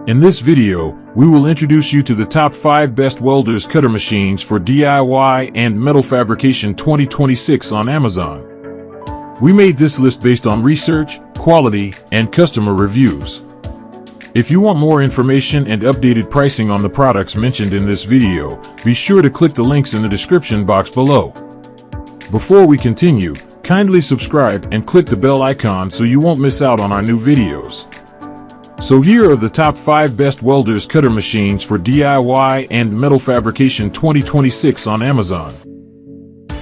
In this video, we will introduce you to the top 5 best Welders cutter machines for DIY and metal fabrication 2026 on Amazon. We made this list based on research, quality, and customer reviews. If you want more information and updated pricing on the products mentioned in this video, be sure to click the links in the description box below. Before we continue, kindly subscribe and click the bell icon so you won't miss out on our new videos. So here are the top 5 best Welders cutter machines for DIY and metal fabrication 2026 on Amazon.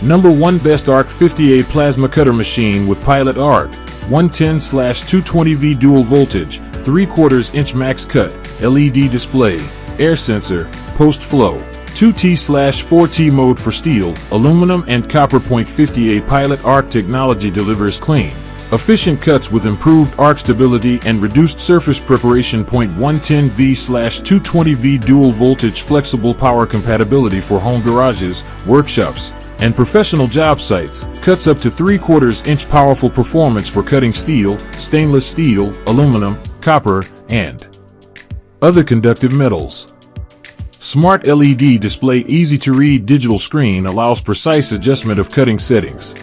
Number 1, Bestarc 50A Plasma Cutter Machine with Pilot Arc, 110/220V dual voltage, 3/4 inch max cut, LED display, air sensor, post flow, 2T/4T mode for steel, aluminum and copper. 50A Pilot Arc technology delivers clean, efficient cuts with improved arc stability and reduced surface preparation. 110V/220V dual voltage flexible power compatibility for home garages, workshops, and professional job sites. Cuts up to 3/4 inch. Powerful performance for cutting steel, stainless steel, aluminum, copper, and other conductive metals. Smart LED display. Easy to read digital screen allows precise adjustment of cutting settings.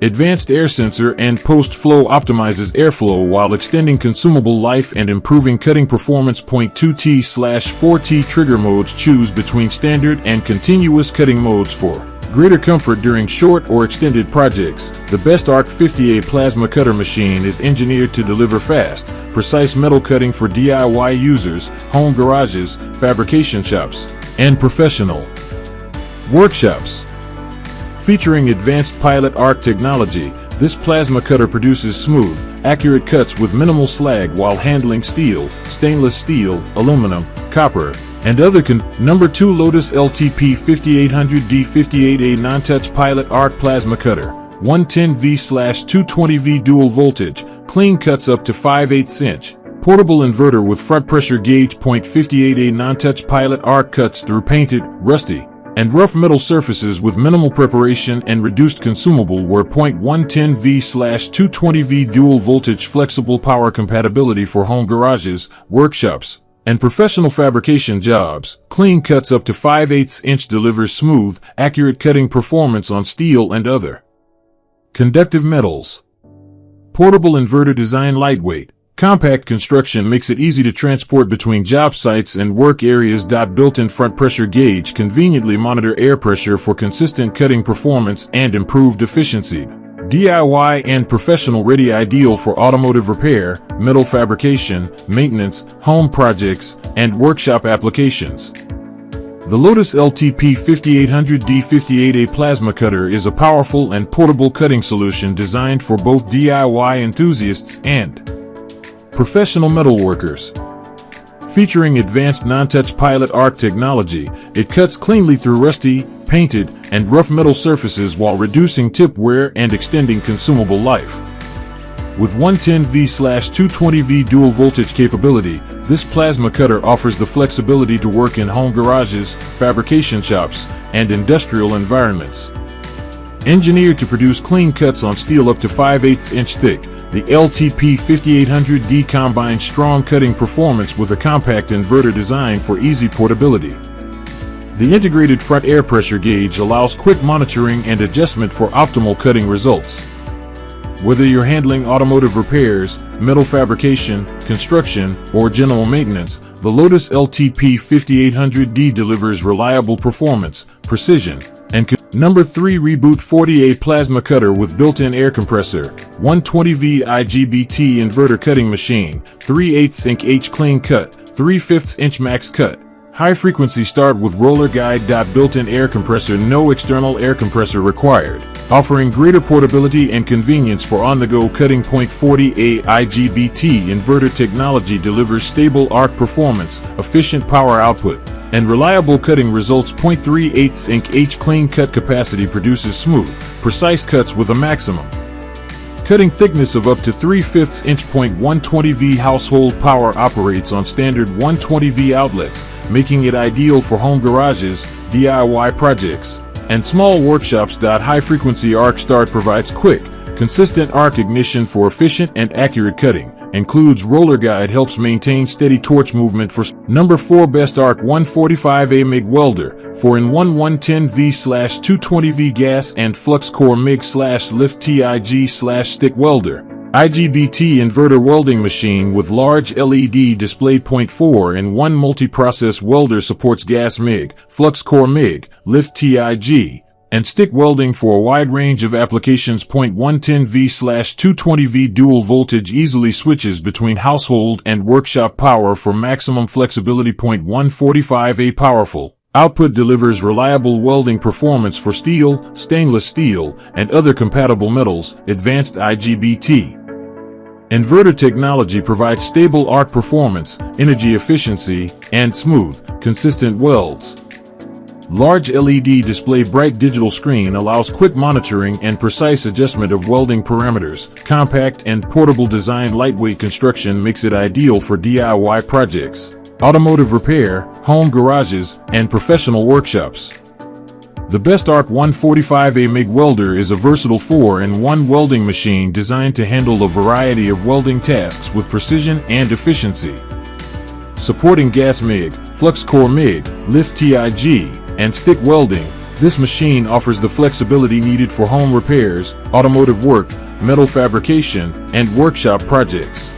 Advanced air sensor and post-flow optimizes airflow while extending consumable life and improving cutting performance. 2T/4T trigger modes. Choose between standard and continuous cutting modes for greater comfort during short or extended projects. The Bestarc 50A Plasma Cutter Machine is engineered to deliver fast, precise metal cutting for DIY users, home garages, fabrication shops, and professional workshops. Featuring advanced Pilot Arc technology, this plasma cutter produces smooth, accurate cuts with minimal slag while handling steel, stainless steel, aluminum, copper, and other Number 2, Lotus LTP 5800D 58A Non-Touch Pilot Arc Plasma Cutter, 110V/220V dual voltage, clean cuts up to 5/8 inch. Portable inverter with front pressure gauge. 58A Non-Touch Pilot Arc cuts through painted, rusty, and rough metal surfaces with minimal preparation and reduced consumable wear. 110V/220V dual voltage flexible power compatibility for home garages, workshops, and professional fabrication jobs. Clean cuts up to 5/8 inch. Delivers smooth, accurate cutting performance on steel and other conductive metals. Portable inverter design. Lightweight, compact construction makes it easy to transport between job sites and work areas. Built-in front pressure gauge conveniently monitor air pressure for consistent cutting performance and improved efficiency. DIY and professional ready. Ideal for automotive repair, metal fabrication, maintenance, home projects, and workshop applications. The Lotus LTP 5800D 58A Plasma Cutter is a powerful and portable cutting solution designed for both DIY enthusiasts and professional metalworkers. Featuring advanced non-touch Pilot Arc technology, it cuts cleanly through rusty, painted, and rough metal surfaces while reducing tip wear and extending consumable life. With 110V/220V dual voltage capability, this plasma cutter offers the flexibility to work in home garages, fabrication shops, and industrial environments. Engineered to produce clean cuts on steel up to 5/8 inch thick, the LTP 5800D combines strong cutting performance with a compact inverter design for easy portability. The integrated front air pressure gauge allows quick monitoring and adjustment for optimal cutting results. Whether you're handling automotive repairs, metal fabrication, construction, or general maintenance, the Lotus LTP 5800D delivers reliable performance, precision, and Number 3, Reboot 40A Plasma Cutter with built-in air compressor, 120V IGBT inverter cutting machine, 3/8 inch clean cut, 3/5 inch max cut. High frequency start with roller guide. Built-in air compressor. No external air compressor required, offering greater portability and convenience for on-the-go cutting. 40A IGBT inverter technology delivers stable arc performance, efficient power output, and reliable cutting results. 3/8 inch clean cut capacity produces smooth, precise cuts with a maximum cutting thickness of up to 3/5 inch. 120V household power operates on standard 120V outlets, making it ideal for home garages, DIY projects, and small workshops. High frequency arc start provides quick, consistent arc ignition for efficient and accurate cutting, includes roller guide, helps maintain steady torch movement for number 4 Bestarc 145A MIG welder, 4-in-1 110V/220V gas and flux core MIG/lift TIG/stick welder. IGBT inverter welding machine with large LED display. 4-in-1 multi-process welder, supports gas MIG, flux core MIG, lift TIG, and stick welding for a wide range of applications. 110V/220V dual voltage, easily switches between household and workshop power for maximum flexibility. 145A powerful output, delivers reliable welding performance for steel, stainless steel, and other compatible metals. Advanced IGBT inverter technology provides stable arc performance, energy efficiency, and smooth, consistent welds. Large LED display, bright digital screen allows quick monitoring and precise adjustment of welding parameters. Compact and portable design, lightweight construction makes it ideal for DIY projects, automotive repair, home garages, and professional workshops. The Bestarc 145A MIG welder is a versatile 4-in-1 welding machine designed to handle a variety of welding tasks with precision and efficiency. Supporting gas MIG, flux core MIG, lift TIG, and stick welding, this machine offers the flexibility needed for home repairs, automotive work, metal fabrication, and workshop projects.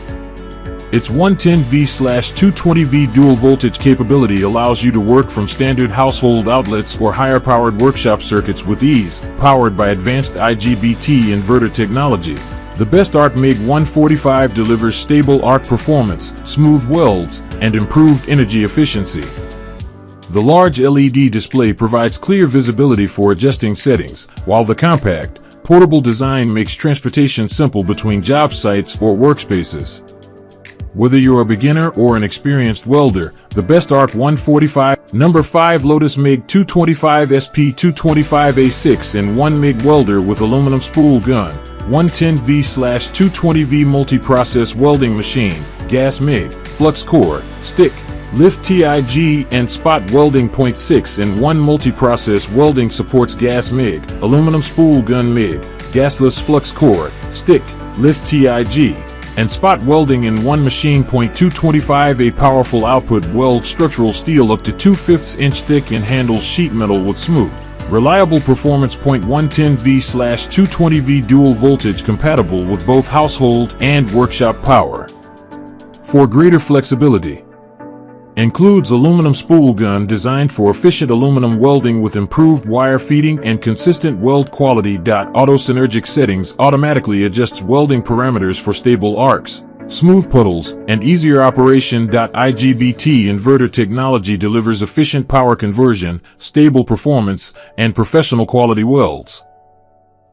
Its 110V/220V dual voltage capability allows you to work from standard household outlets or higher-powered workshop circuits with ease, powered by advanced IGBT inverter technology. The Bestarc MIG 145 delivers stable arc performance, smooth welds, and improved energy efficiency. The large LED display provides clear visibility for adjusting settings, while the compact, portable design makes transportation simple between job sites or workspaces. Whether you're a beginner or an experienced welder, the Bestarc 145, number 5 LOTOS MIG 225 SP 225A 6-in-1 MIG welder with aluminum spool gun, 110V/220V multi-process welding machine, gas MIG, flux core, stick, lift TIG, and spot welding. 6-in-1 multi-process welding, supports gas MIG, aluminum spool gun MIG, gasless flux core, stick, lift TIG, and spot welding in one machine. 225A powerful output, welds structural steel up to 2/5 inch thick and handles sheet metal with smooth, reliable performance. 110V/220V dual voltage, compatible with both household and workshop power. For greater flexibility, includes aluminum spool gun designed for efficient aluminum welding with improved wire feeding and consistent weld quality. Auto synergic settings automatically adjusts welding parameters for stable arcs, smooth puddles, and easier operation. IGBT inverter technology delivers efficient power conversion, stable performance, and professional quality welds.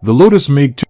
The LOTOS MIG